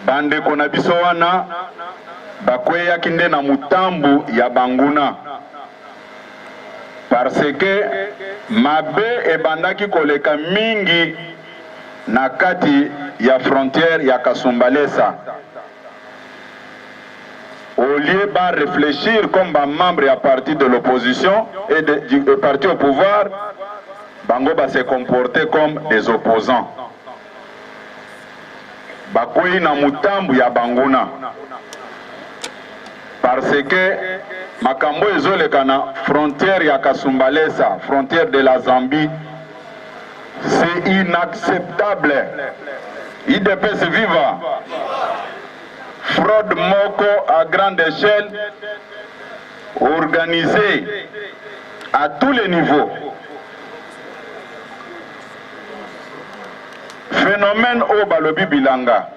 bande kona biso wana bakweya kinde na mutambu ya banguna parce que mabe ebandaki koleka mingi na kati ya frontière ya Kasumbalesa. Au lieu de réfléchir comme membre à parti de l'opposition et du parti au pouvoir, Bango va se comporter comme des opposants. Bakoui na mutambu ya banguna. Parce que makambo ezolekana frontière ya Kasumbalesa, frontière de la Zambie, c'est inacceptable. IDPS viva. Fraude moko à grande échelle, organisée à tous les niveaux. Phénomène au balobi bilanga.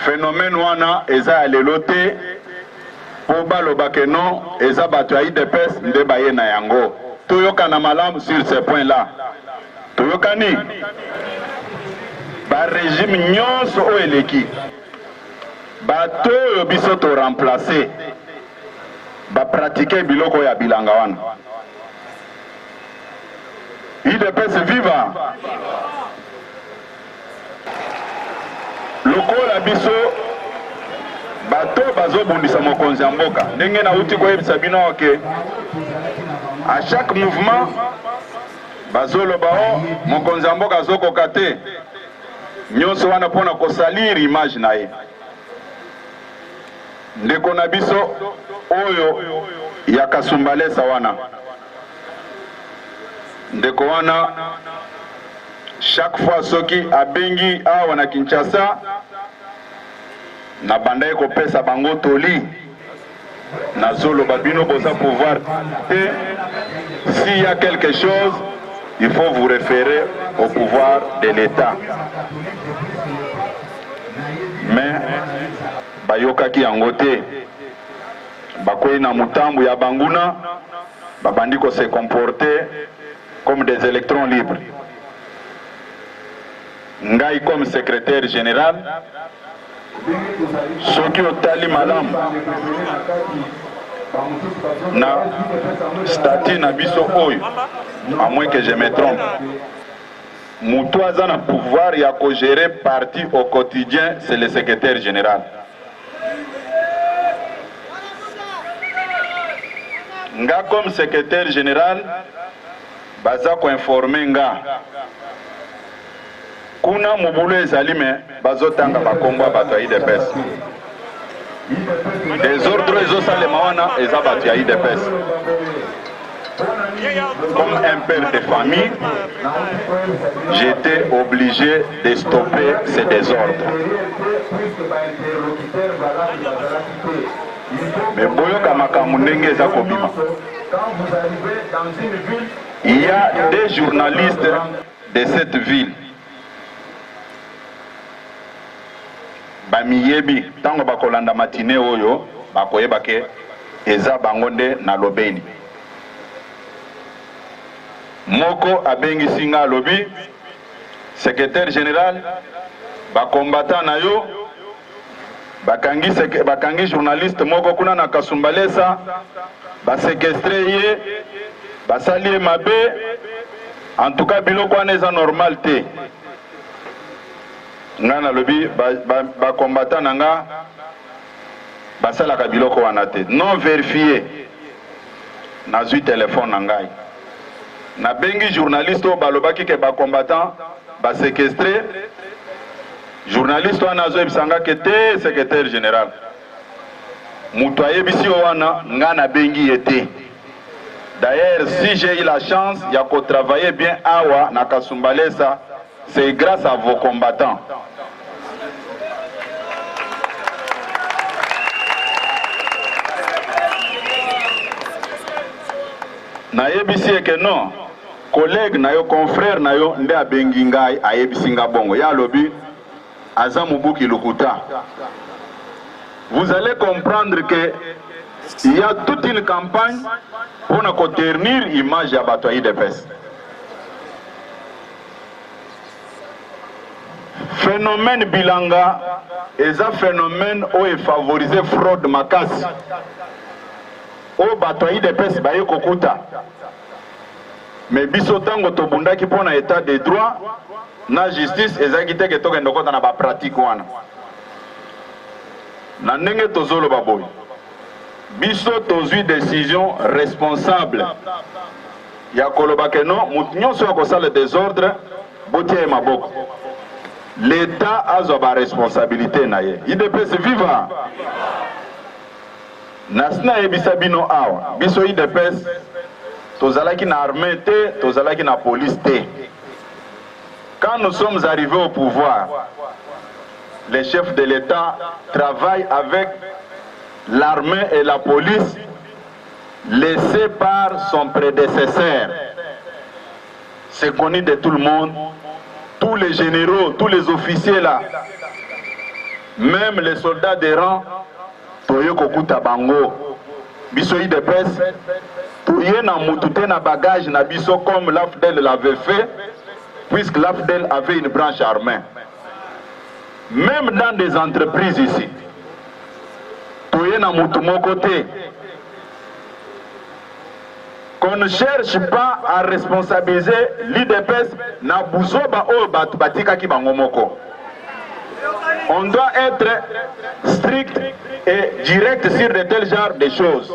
Phénomène wana eza alelote po baloba ke non eza bato ya IDPS nde baye na yango. Toyokana malamu sur ce point là. Toyokani ba régime nyonso o eleki bato oyo biso to remplacer ba pratiquer biloko ya bilanga wana. IDPS viva. Lokola biso bato bazobundisa mokonzi ya mboka ndenge na uti koyebisa bino ke à chaque mouvement bazoloba o mokonzi ya mboka azokoka te nyonso wana pona kosaliri image na ye. Ndeko na biso oyo ya Kasumbalesa wana ndeko wana chaque fois soki abengi awa na Kinshasa na banda ko pesa bango toli na zolo babino boza pouvoir te. S'il y a quelque chose, il faut vous référer au pouvoir de l'État. Mais bayokaki yango te bakoyi na mutambu ya banguna babandi ko se comporter comme des électrons libres. Ngai comme secrétaire général soki otali malamu na statut na biso oyo, à moins que je me trompe, mutu aza na pouvoir ya ko gérer parti au quotidien, c'est le secrétaire général. Nga comme secrétaire général baza ko informer nga kuna mobulu ezali me bazotanga bakombo bato ya IDPS. Des ordres ezosalema wana eza bato ya IDPS. Comme un père de famille, j'étais obligé de stopper ces désordres. Mais boyoka makambo ndenge eza kobima. Il y a des journalistes de cette ville. Bamiyebi tango bakolanda matine oyo bakoyeba ke eza bangonde na lobeni. Moko abengi singa lobi secrétaire général bakombata na yo bakangi journaliste moko kuna na Kasumbalesa basekestre ye basali mabe. En tout cas biloko wana eza normal te. Ngana lobi ba combattant nanga basala ka biloko wana te non vérifié na zui téléphone nangai na bengi journaliste o balobaki ke ba combattant ba séquestré journaliste wana zo ebisanga ke te secrétaire général mutu ayebisi wana ngana bengi ete. D'ailleurs si j'ai eu la chance ya ko travailler bien awa na Kasumbalesa, c'est grâce à vos combattants. Na yebisi que non, collègue na yo, confrère na yo, nde abengi ngai ayebisi nga bongo. Ya lobi, aza mubuki lukuta. Vous allez comprendre que il y a toute une campagne pour ne ternir l'image de Batoaï de Pes. phénomène bilanga est un phénomène où est favorisé fraude makasi au batoyi de pesi baye kokuta mais biso tango tobundaki pona état de droit na justice ezaki te ke tokende kota na ba pratique wana na ndenge tozoloba boy biso tozwi décision responsable ya koloba ke non mutu nyonso ya kosala désordre botia ye maboko l'état azwa ba responsabilité na ye idps viva nasina yebisa bino awa biso idps tozalaki na armée te tozalaki na police te. Quand nous sommes arrivés au pouvoir, les chefs de l'État travaillent avec l'armée et la police laissés par son prédécesseur. C'est connu de tout le monde, tous les généraux, tous les officiers là, même les soldats des rangs, toye kokuta bango, biso IDPS, toye na mutute na bagage na biso comme l'AFDEL l'avait fait, puisque l'AFDEL avait une branche armée. Même dans des entreprises ici, toye na mutu moko te. Qu'on ne cherche pas à responsabiliser l'IDPS na buzoba o batika ki bango moko. On doit être strict et direct sur de tels genres de choses.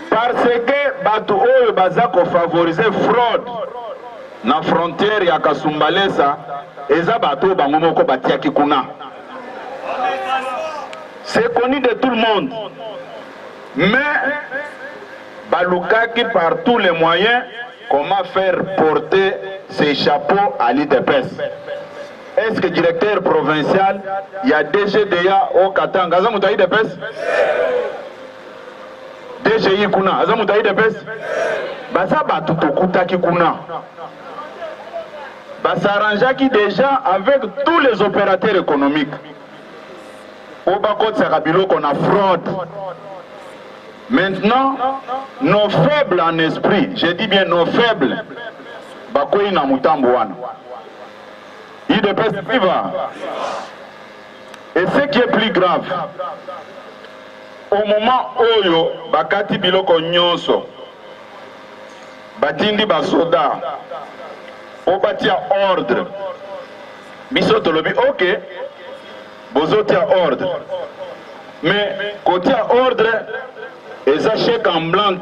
Parce que batu oyo bazako favoriser fraude na frontière ya Kasumbalesa eza batu bango moko batiaki kuna. C'est connu de tout le monde. Mais balukaki par tous les moyens comment faire porter ces chapeaux à l'IDPS. Est-ce que directeur provincial, il y a DGDA au Katanga, Azamuta IDPS? DGI kuna, Azamuta IDPS? Basa batutokutaki kuna. Basa arrangeaki déjà avec tous les opérateurs économiques. Au Bakot Sarabilo qu'on a fraude. Maintenant, nos faibles en esprit, je dis bien nos faibles, bakoyi na mutambo wana. IDPS viva. Et ce qui est plus grave, au moment oyo bakati biloko nyonso, batindi basoda, o batia ordre, biso tolobi ok, bozotia ordre, mais kotia ordre, eza chèque en blanc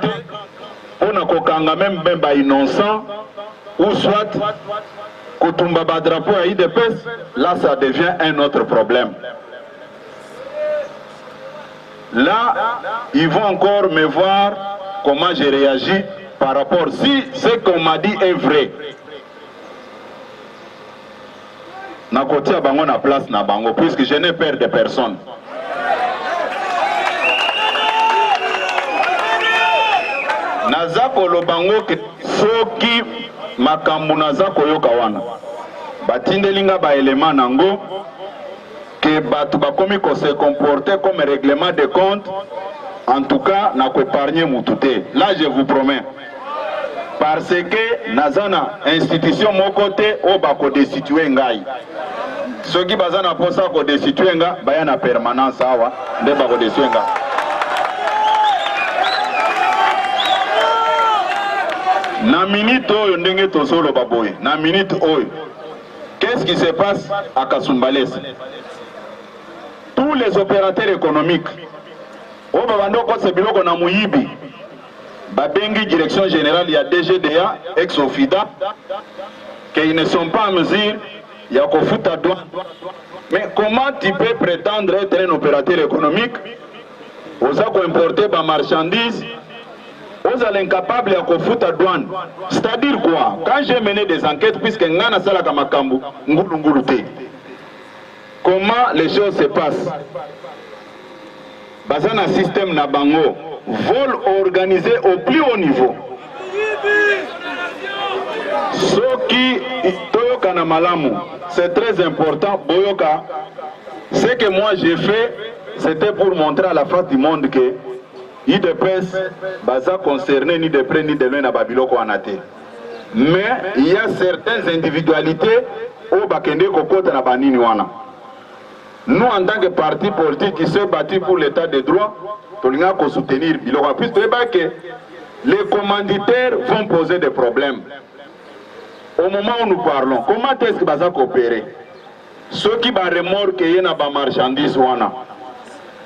pour ne kokanga même ba innocent ou soit kotumba ba drapeau à IDPS, là ça devient un autre problème. Là, ils vont encore me voir comment j'ai réagi par rapport si ce qu'on m'a dit est vrai. Na kotia bango na place na bango puisque je n'ai peur de personne. Nazako lobango ke soki makambu nazako yoka wana batindelinga ba élément nango que batu bakomi ko se comporter comme règlement de compte, en tout cas na ko épargner mutute. Là je vous promets, parce que nazana institution moko te o bako destituer ngai soki bazana posa ko destituer nga baya na permanence awa nde bako destituer nga. Na minute oyo ndenge tozolo baboye, na minute oyo, qu'est-ce qui se passe à Kasumbalesa? Tous les opérateurs économiques, au babandoko se biloko na muyibi, babengi direction générale ya DGDA, ex-OFIDA, qu'ils ne sont pas en mesure, ya kofuta douane. Mais comment tu peux prétendre être un opérateur économique, osa ko importer ba marchandises, vous êtes incapable de faire douane. C'est-à-dire quoi? Quand j'ai mené des enquêtes, puisque Ngana Salaka Makambu, comment les choses se passent? Bazana système Nabango, vol organisé au plus haut niveau. Soki Toyoka Namalamu, c'est très important. Boyoka, ce que moi j'ai fait, c'était pour montrer à la face du monde que IDPS baza concerné ni de près ni de loin na babiloko anate. Mais il y a certaines individualités au Bakende Kokota na Banini wana. Nous, en tant que parti politique qui s'est battu pour l'état de droit, nous avons soutenir Biloko. Puisque les commanditaires vont poser des problèmes. Au moment où nous parlons, comment est-ce que ça coopérer? Ceux qui vont remorquer na ba marchandises wana,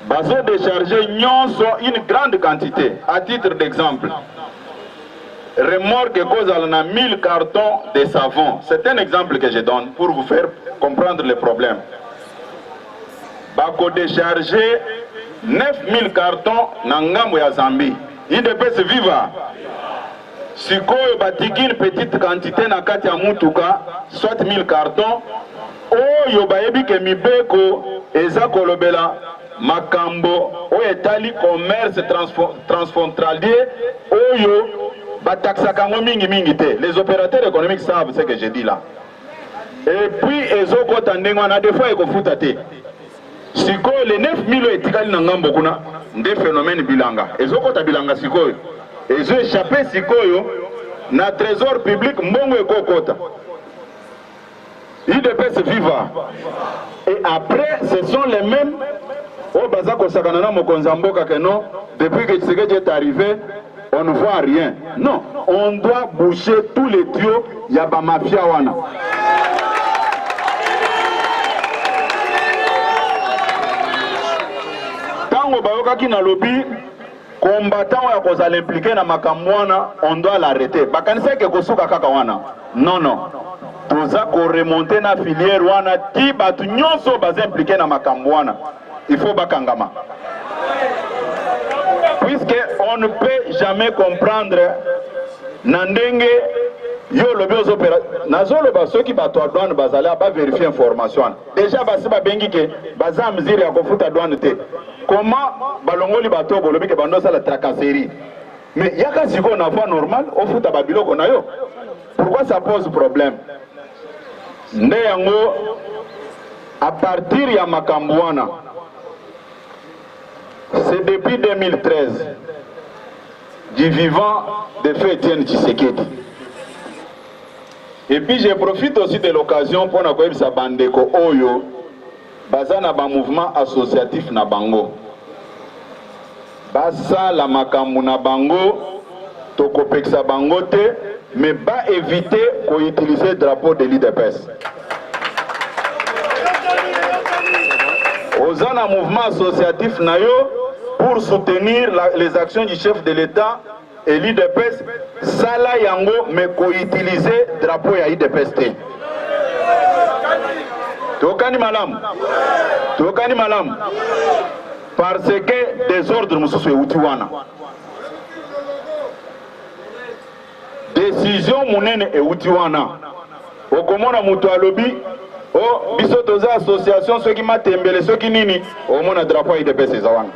bazo décharger une grande quantité. À titre d'exemple, remorque cause à 1000 cartons de savon. C'est un exemple que je donne pour vous faire comprendre les problèmes. Bako décharger 9000 cartons na ngambo ya Zambie. IDPS viva. Sikoyo batiki une petite quantité na kati ya mutuka, soit 1000 cartons. Oyo bayebi ke mibeko eza kolobela makambo oyo etali commerce transfrontalier oyo bataxaka ngo mingi te. Les opérateurs économiques savent ce que je dis là. Et puis ezokota ndenge wana des fois ekofuta te. Sikoyo les 9000 etikali na ngambo kuna nde phénomène bilanga. Ezokota bilanga sikoyo. Ezo échappé sikoyo na trésor public mbongo ekokota. IDPS viva. Et après, ce sont les mêmes. Au Bazako Sakanana Mokonzamboka que non, depuis que Tshisekedi est arrivé, on ne voit rien. Non, on doit boucher tous les tuyaux. Il y a mafia wana. Tango Bayoka qui n'a lobby, combattant ya koza l'impliquer na makamwana, on doit l'arrêter. Bakanise ke kosuka kaka wana. Non, non. Toza ko remonter na filière wana ti batu nyonso baza impliqué na makambo wana. Il faut bakangama. Puisque on ne peut jamais comprendre nandenge yo lobi ozopera nazolo ba soki bato douane bazala ba vérifier information. Déjà basi ba bengi ke baza mziri ya kofuta douane te. Comment balongoli bato bolobi ke bando sala tracasserie. Mais yaka siko na voie normale ofuta babiloko na yo. Pourquoi ça pose problème? Nde yango à partir ya makambouana, c'est depuis 2013 du vivant de feu Etienne Tshisekedi. Et puis je profite aussi de l'occasion pour nakoyebi sa bandeko oyo bazana ba mouvement associatif na bango. Basa la makambu na bango tokopeksa bango te. Mais pas éviter qu'on utilise le drapeau de l'IDPS. Aux un mouvement associatif nayo pour soutenir les actions du chef de l'État et l'IDPS, sala yango mais qu'on utilise le drapeau ya IDPS. Tokani malam. Tokani malam. Parce que des ordres mususu eutiwana. Décision munene e utiwana. Okomona mutu alobi, o biso toza association ceux qui matembele ceux qui nini, o mona drapeau IDPS ezawana.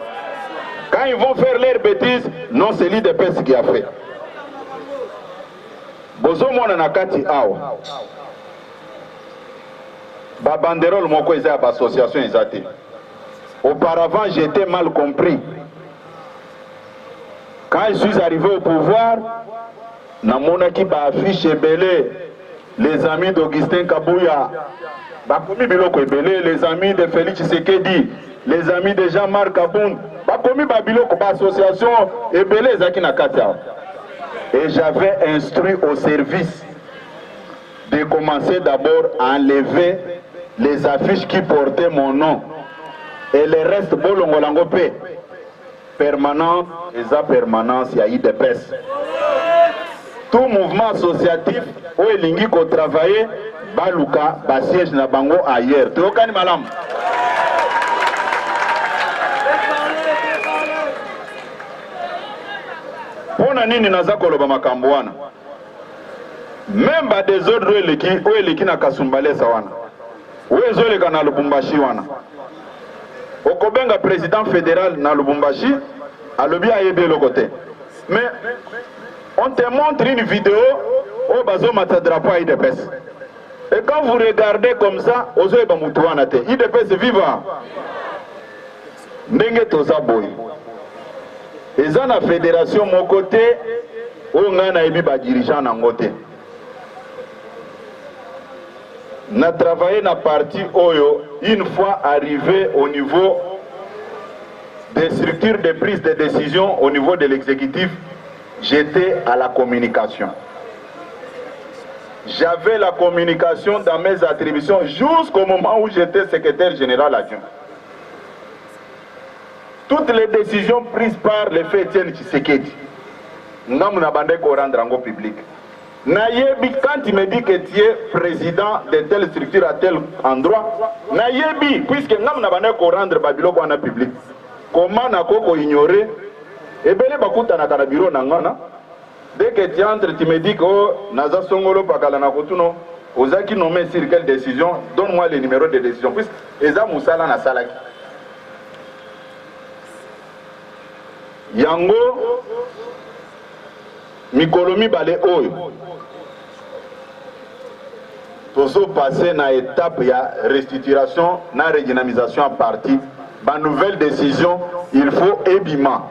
Quand ils vont faire leurs bêtises, non c'est l'IDPS qui a fait. Bozo mona nakati awa. Ba banderole moko eza ba association ezate. Auparavant j'étais mal compris. Quand je suis arrivé au pouvoir, Namonaki ba affiche belé, les amis d'Augustin Kabouya, bakomi biloko ebele, les amis de Félix Tshisekedi, les amis de Jean-Marc Aboun, bakomi ba biloko ba association ebele ezaki na kata. Et j'avais instruit au service de commencer d'abord à enlever les affiches qui portaient mon nom et le reste bolongolango pe permanent, eza permanence ya IDPS. Tout mouvement associatif où elingi ko travailler baluka ba siège na bango ailleurs. Tokani malam. Pona nini naza koloba makambo wana? Même ba désordre où eleki na Kasumbale sawana. Où ezoleka na Lubumbashi wana. Okobenga président fédéral na Lubumbashi alobi ayebe le côté. Mais on te montre une vidéo au bazo mata drapeau IDPS. Et quand vous regardez comme ça, ozoe ba mutu wana te. IDPS viva. Ndenge toza boy. Eza na fédération mon côté, o ngana ebi ba dirigeant na ngote. n'a travaillé na parti Oyo une fois arrivé au niveau des structures de prise de décision au niveau de l'exécutif. J'étais à la communication. J'avais la communication dans mes attributions jusqu'au moment où j'étais secrétaire général adjoint. Toutes les décisions prises par le fait Etienne Tshisekedi, nous avons rendre en public. Nayebi, quand il me dit que tu es président de telle structure à tel endroit, Nayebi, puisque nous avons rendre Babylone en public, comment nous ignorer? Et bien, les bureau nangana. Dès que tu entres, tu me dis que Naza Songolo Pakalana Kotuno, Ozaki nommé sur quelle décision, donne-moi les numéros de décision. Puisque Eza Moussala na Salaki. Yango, Mikolomi Bale Oyo. Tozo passé na étape ya restitution, na redynamisation à partir. Ba nouvelle décision, il faut ébima.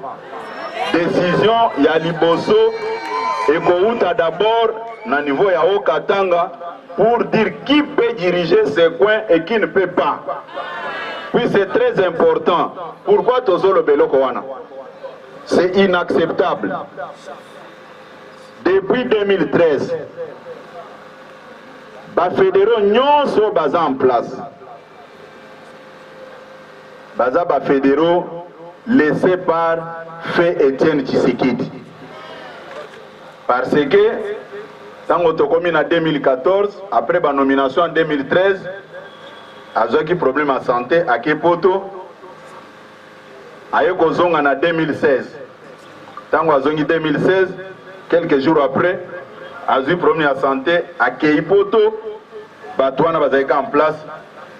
Décision ya Liboso et Kouta d'abord na niveau ya Okatanga pour dire qui peut diriger ce coin et qui ne peut pas. Puis c'est très important. Pourquoi Tozo le Beloko wana? C'est inacceptable. Depuis 2013, ba fédéraux nyonso baza en place. Baza ba fédéraux laissés par fait Etienne Tshisekedi. Parce que, quand on a en 2014, après la nomination en 2013, a eu un problème de santé à Kepoto, a eu en 2016. Quand on a eu en 2016, quelques jours après, a eu un problème de santé à Kepoto, Batouana va en place,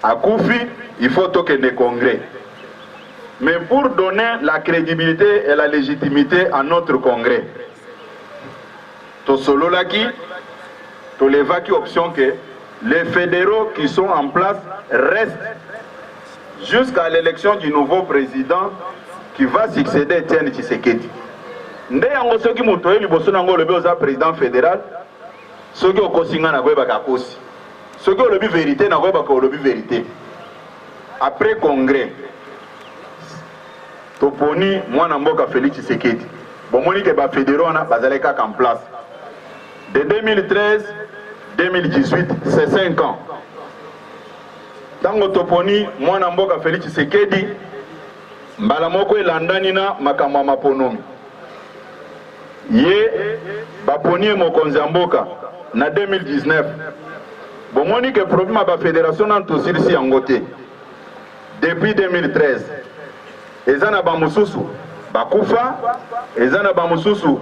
à Koufi, il faut toquer des congrès. Mais pour donner la crédibilité et la légitimité à notre congrès, to solo laki, to l'évacue option que les fédéraux qui sont en place restent jusqu'à l'élection du nouveau président qui va succéder Etienne Tshisekedi. Nde yango soki muto eli boso nango lobi oza président fédéral, soki okosinga na koyeba kakosi. Soki olobi vérité na koyeba ka olobi vérité. Après congrès, Toponi mwana mboka Félix Tshisekedi. Bomoni ke ba fédéraux na bazalé kaka en place. De 2013 2018, c'est 5 ans. Tango Toponi mwana mboka Félix Tshisekedi mbala moko elandani na makambo maponomi. Ye baponi mokonzi mboka na 2019. Bomoni ke problème ba fédération na tosirisi yangote. Depuis 2013. Ezana ba mususu bakufa, ezana ba mususu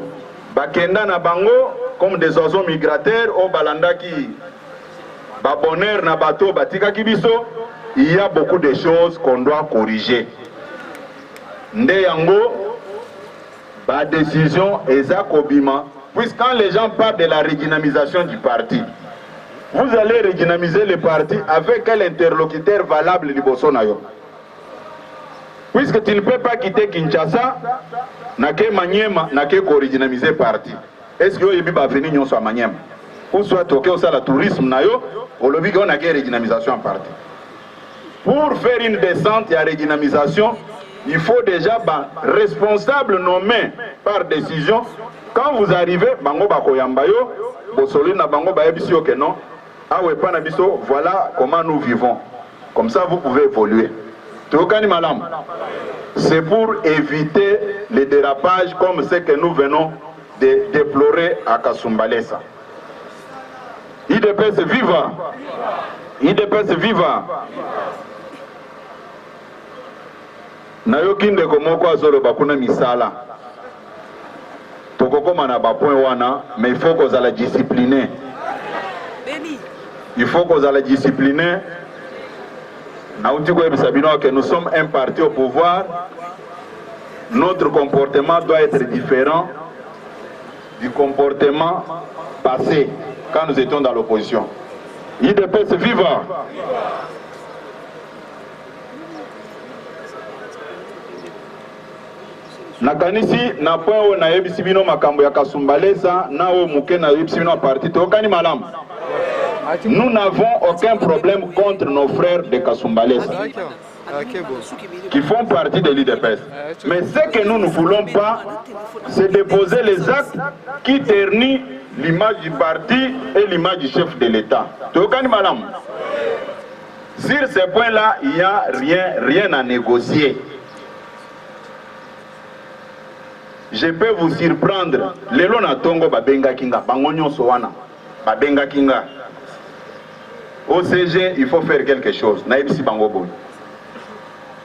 bakenda na bango comme des oiseaux migrateurs au balandaki ba bonheur na bateau batika kibiso. Il y a beaucoup de choses qu'on doit corriger. Nde yango ba décision eza kobima, puisque quand les gens parlent de la redynamisation du parti, vous allez redynamiser le parti avec quel interlocuteur valable liboso na yo? Puisque tu ne peux pas quitter Kinshasa, na ke Maniema, na ke redynamiser parti. Est-ce que vous va venir nyonso à Maniema? Ou soit toke au la tourisme na yo, ou le bigo na ke redynamisation en parti. Pour faire une descente et la redynamisation, il faut déjà un responsable nommé par décision. Quand vous arrivez, bango bako yambayo, bosoli na bango ba yebisi yo ke non. Ah ouais, pas na biso, voilà comment nous vivons. Comme ça vous pouvez évoluer. C'est pour éviter les dérapages comme ce que nous venons de déplorer à Kasumbalesa. IDPS viva! IDPS viva! Nayoki ndeko moko azolo bakuna misala. Tokokoma na ba point wana, mais il faut qu'on la discipliner. Il faut qu'on la discipliner. Que nous sommes un parti au pouvoir, notre comportement doit être différent du comportement passé quand nous étions dans l'opposition. IDPS viva! Nakanisi na point o na yebisi bino makambo ya Kasumbalesa na o muke na yebisi bino parti to kani malam. Nous n'avons aucun problème contre nos frères de Kasumbalès qui font partie de l'IDPS. Mais ce que nous ne voulons pas, c'est de poser les actes qui ternissent l'image du parti et l'image du chef de l'État. Sur ce point-là, il n'y a rien à négocier. Je peux vous surprendre. Lelo na tongo babenga kinga, bangonyo sowana, babenga kinga. Au CG, il faut faire quelque chose. Naïbsi bangobo.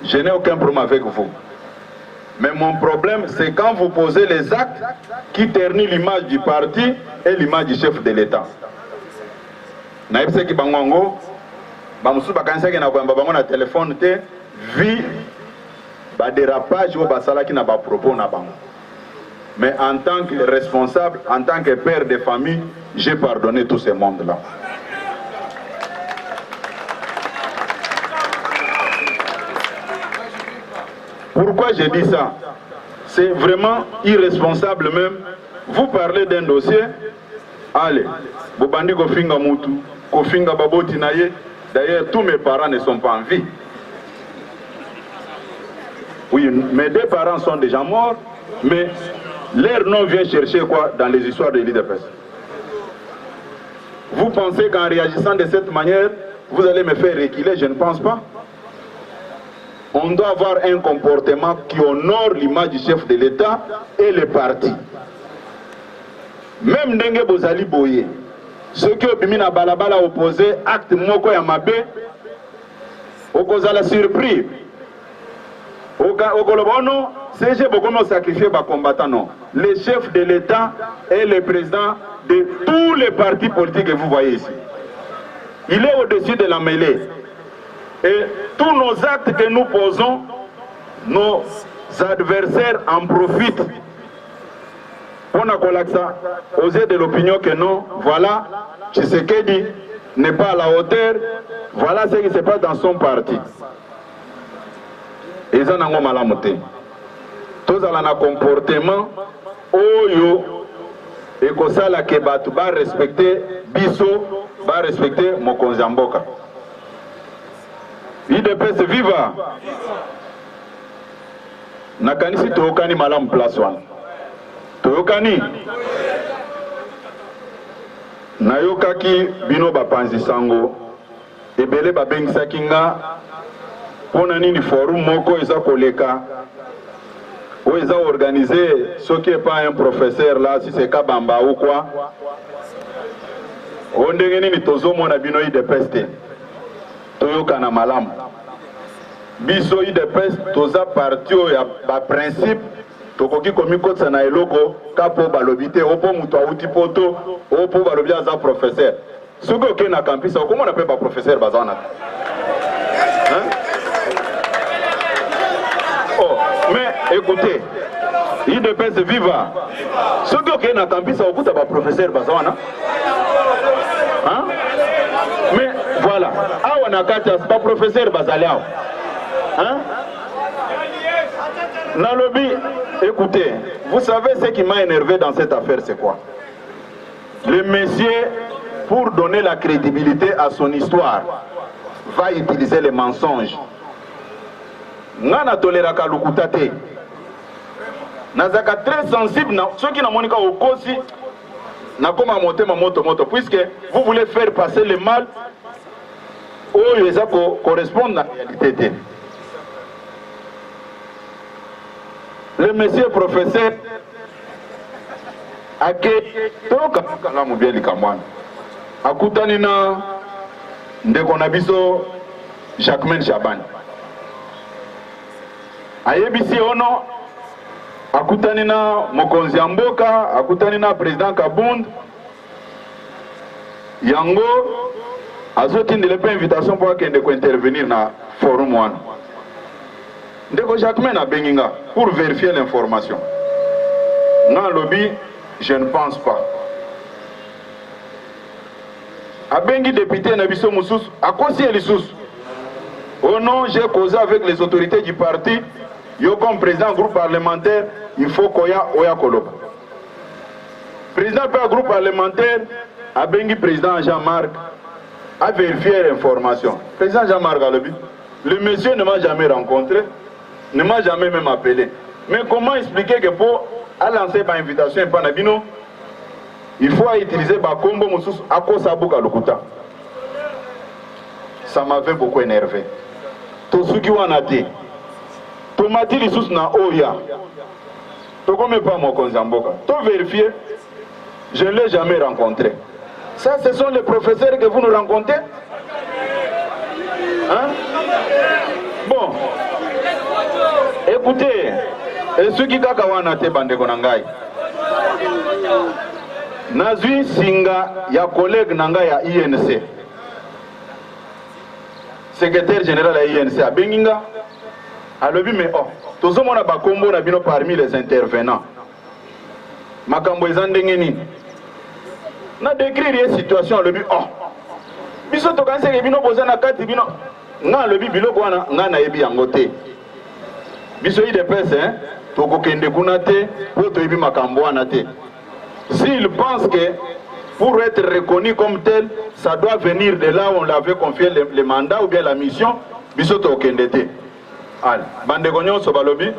Je n'ai aucun problème avec vous. Mais mon problème, c'est quand vous posez les actes qui ternissent l'image du parti et l'image du chef de l'État. Naïbsi ki bangongo, bamusu bakanisa ki na kwamba bango na téléphone te, vi ba dérapage ou basala ki na ba propos na bango. Mais en tant que responsable, en tant que père de famille, j'ai pardonné tout ce monde-là. Pourquoi j'ai dit ça? C'est vraiment irresponsable même. Vous parlez d'un dossier, allez, Bobandi Kofinga Moutou, Kofinga Baboti Naye, d'ailleurs tous mes parents ne sont pas en vie. Oui, mes deux parents sont déjà morts, mais leur nom vient chercher quoi dans les histoires de l'IDPS? Vous pensez qu'en réagissant de cette manière, vous allez me faire reculer? Je ne pense pas. On doit avoir un comportement qui honore l'image du chef de l'État et le parti. Même Ndenge Bozali Boye, ceux qui ont mis la balabala opposé, acte moko ya mabe, okozala surpris. Okolobono, CG Bokono sacrifié par combattant, non. Le chef de l'État est le président de tous les partis politiques que vous voyez ici. Il est au-dessus de la mêlée. Et tous nos actes que nous posons, nos adversaires en profitent. On a aux yeux de l'opinion que non, voilà, Tshisekedi n'est pas à la hauteur, voilà ce qui se passe dans son parti. Et ça n'a pas malamoté. Tous un comportement, oyo, et que ça la kebatu va respecter biso, va respecter Mokonzamboka. IDPS viva. Nakanisi tookani malamu place wana. Tookani. Nayokaki bino bapanzi sango. Ebele babengisa kinga. Pona nini forum moko eza koleka. Ou eza organisé, ce qui n'est pas un professeur là, si c'est Kabamba ou quoi. On dégage ni tozo mona bino IDPS te. Toyoka na malamu. Biso IDPS toza parti ya ba principe tokoki komiko tsana eloko kapo balobite opo muto auti poto opo balobia za professeur. Soki oke na campus comment on appelle ba professeur bazana. Hein? Oh, mais écoutez, IDPS viva. Soki oke na campus okuta ba professeur bazana. Hein? Mais voilà, awa nakata pas professeur bazaliao. Hein? Nalobi, écoutez, vous savez ce qui m'a énervé dans cette affaire, c'est quoi? Le monsieur, pour donner la crédibilité à son histoire, va utiliser les mensonges. Nana toleraka lukutate. Nazaka très sensible, ceux qui n'ont pas au kosi, n'a pas monté ma moto, puisque vous voulez faire passer le mal où les accords correspondent à la réalité. Le monsieur professeur akutani na ndeko na biso Jacquemain Chaban ayebisi ono akutani na mokonzi ya mboka akutani na président Kabund yango azotindile pe invitation pour akende ko intervenir na forum wana. Ndeko Jacquemain a benginga pour vérifier l'information. Dans le lobby, je ne pense pas. A bengi député Nabiso Moussous, à quoi c'est les sous? Oh non, j'ai causé avec les autorités du parti. Yo comme président groupe parlementaire, il faut qu'on y ait Koloba. Président du groupe parlementaire, a bengi président Jean-Marc, à vérifier l'information. Président Jean-Marc Alobi, le monsieur ne m'a jamais rencontré, ne m'a jamais même appelé. Mais comment expliquer que pour lancer par invitation et par Nabino, il faut utiliser Bakombo Moussous à cause de Bouka Lokuta. Ça m'avait beaucoup énervé. Tosuki Wanate, Tomati Lissous na Oya, Tokome pas mon Konzamboka. Tout vérifier, je ne l'ai jamais rencontré. Ça, ce sont les professeurs que vous nous rencontrez. Hein? Bon, écoutez, et ceux qui Wanate Bande Konangai. Nazui Singa, ya collègue Nanga ya INC. Secrétaire général à INC à Benginga. Alors, mais oh, tout le monde a Bakombo parmi les intervenants. Makambo Ezandengeni. Na décrire une situation le but oh. Biso to kanse ke bino boza na kati bino. Na le but biloko wana nga na yebi yangote. Biso yi de pese hein. To ko kende kuna te, po to yebi makambo wana te. S'il pense que pour être reconnu comme tel, ça doit venir de là où on l'avait confié le mandat ou bien la mission, bisoto okendete. Allez, bande gonyo so balobi,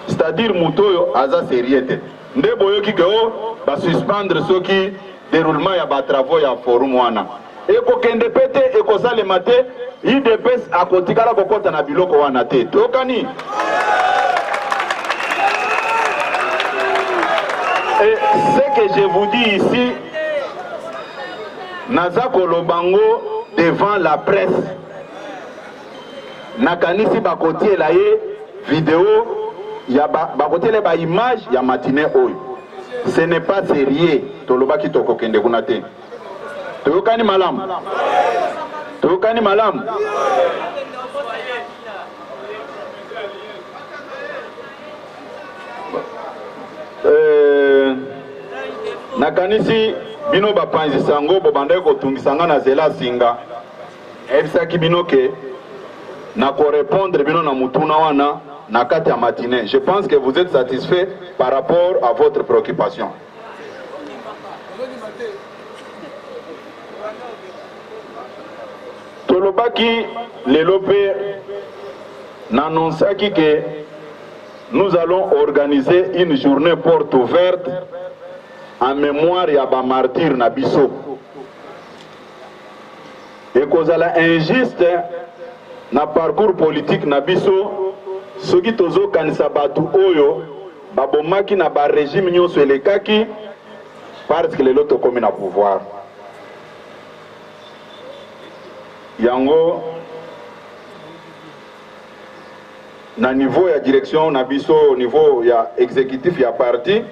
c'est-à-dire mutoyo aza sérieux. Nde boyoki ke o ba suspendre ceux qui déroulement ya ba travaux ya forum wana. E ko kende pete e ko sale mate, IDPS akotikala kokota na biloko wana te. Tokani. Et ce que je vous dis ici, Nazako Lobango devant la presse. Nakanisi bakotie la vidéo, ya bakotie la image, ya matinée oyo. Ce n'est pas sérieux. Tolobaki toko kende kunate. Toyokani malam. Toyokani malam. Nakanisi bino bapanzi sango bobanda ko tungisanga na zela singa ebisaki bino ke na ko répondre bino na mutuna wana na kati ya matinée. Je pense que vous êtes satisfait par rapport à votre préoccupation. Tolobaki lelope n'annonçaki que nous allons organiser une journée porte ouverte en mémoire ya ba martyr na biso. Et kozala injuste na parcours politique na biso soki tozo kanisa batu oyo babomaki na ba régime nyonso elekaki parce que lelo tokomi na pouvoir. Yango na niveau ya direction na biso au niveau ya exécutif ya parti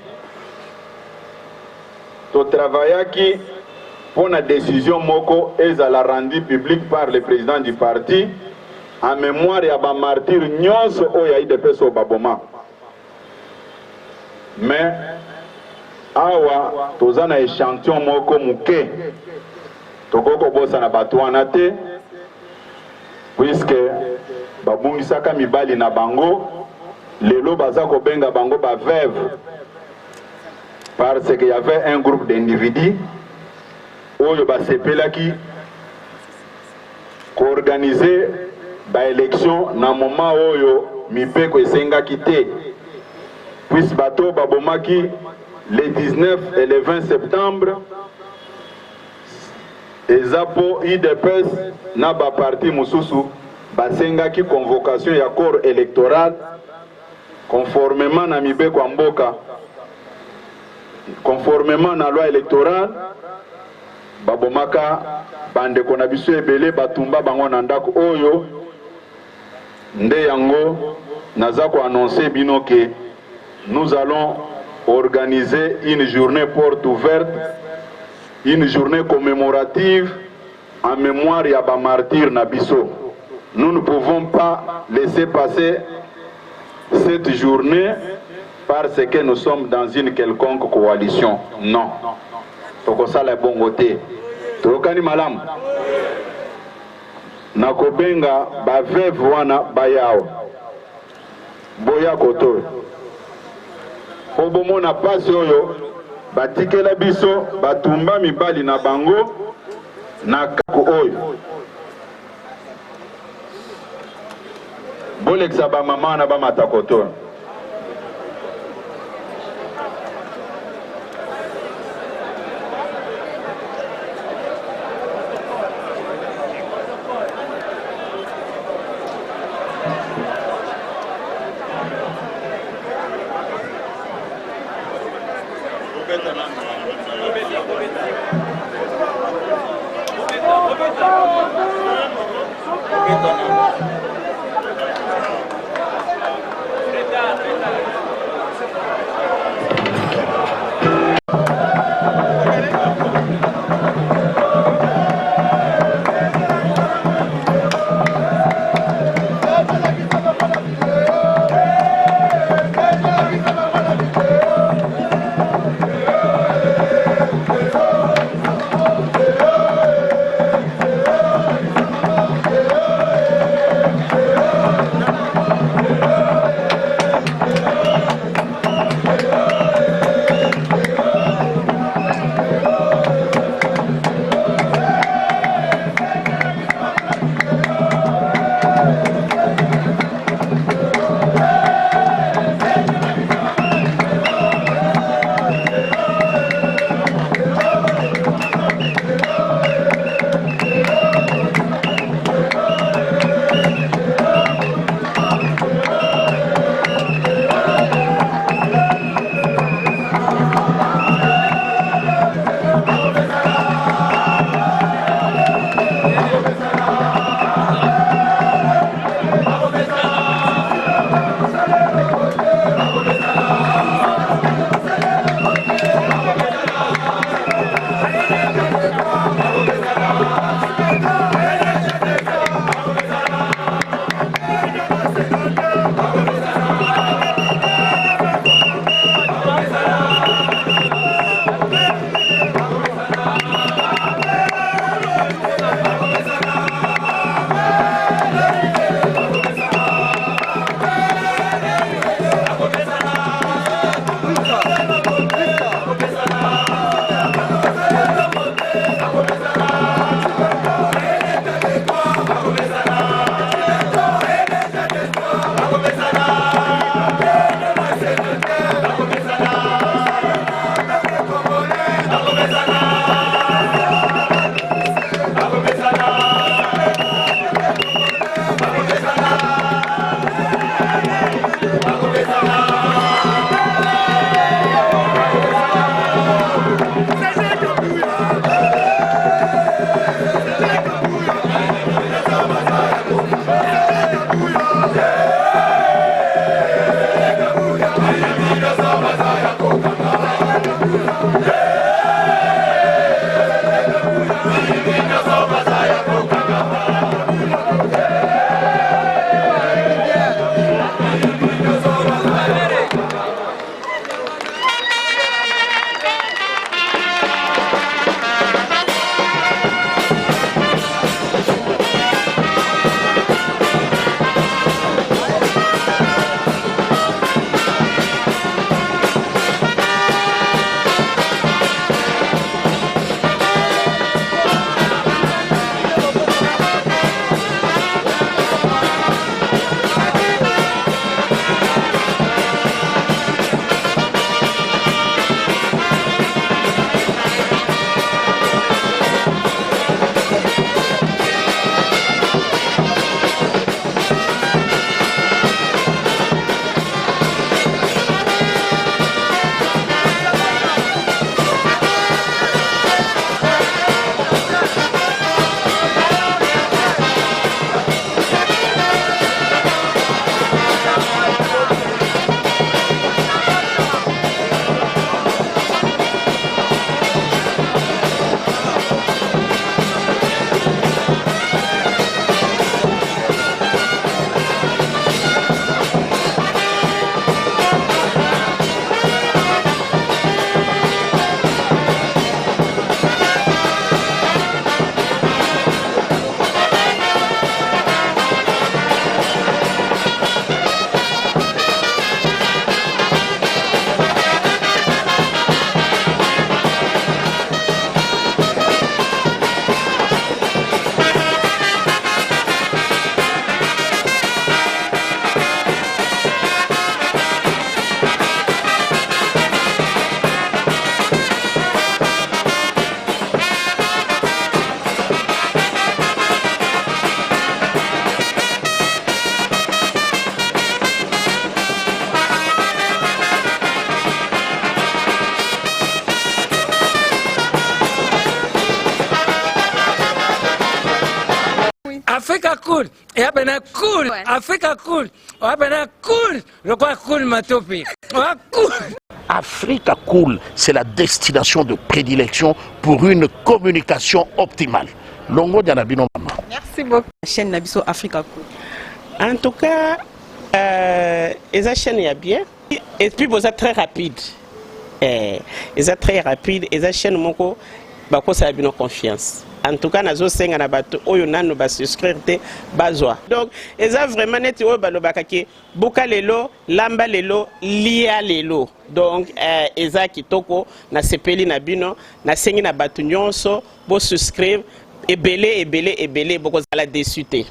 to travaillaki pour la décision moko ezala rendu public par le président du parti en mémoire ya ba martyr nyonso oyo IDPS o baboma. Mais awa toza na échantillon moko muke tokoko bosa na bato wana te puisque babungisaka mibali na bango lelo baza kobenga bango ba veuve parce qu'il y avait un groupe d'individus oyo basepelaki koorganiser ba élection na moment oyo mipeko esengaki te puisque bato babomaki le 19 et le 20 septembre ezapo IDPS na ba parti mususu basengaki convocation ya corps électoral conformément na mibeko mboka, conformément na loi électorale. Babomaka bande kona biso ebele batumba bango na ndako oyo nde yango naza ko annoncer bino que nous allons organiser une journée porte ouverte, une journée commémorative en mémoire ya ba martyr na biso. Nous ne pouvons pas laisser passer cette journée parce que nous sommes dans une quelconque coalition. Non. Tokosa la bon côté. Tokani malam. Nakobenga ba veuve wana bayao. Boya koto. Obomo na pasi oyo batikela biso batumba mibali na bango na kako oyo bolekisa bamama na bamatakoto pena cool, Africa cool, pena cool, le quoi cool matopi, cool. Africa Cool, c'est la destination de prédilection pour une communication optimale. Longo Dianabino Mama. Merci beaucoup. La chaîne Nabiso Africa Cool. En tout cas, la chaîne est bien. Et puis, vous êtes très rapide. Ils êtes très rapide. Et la chaîne, moko, bako ça a bien confiance. En tout cas, nazo senga na bato oyo nanu ba souscrire te bazwa. Donc, eza vraiment neti oyo balobaka ke buka lelo, lamba lelo, lia lelo. Donc, eza kitoko na sepeli na bino, na sengi na bato nyonso bo souscrire ebele boko zala dessus te.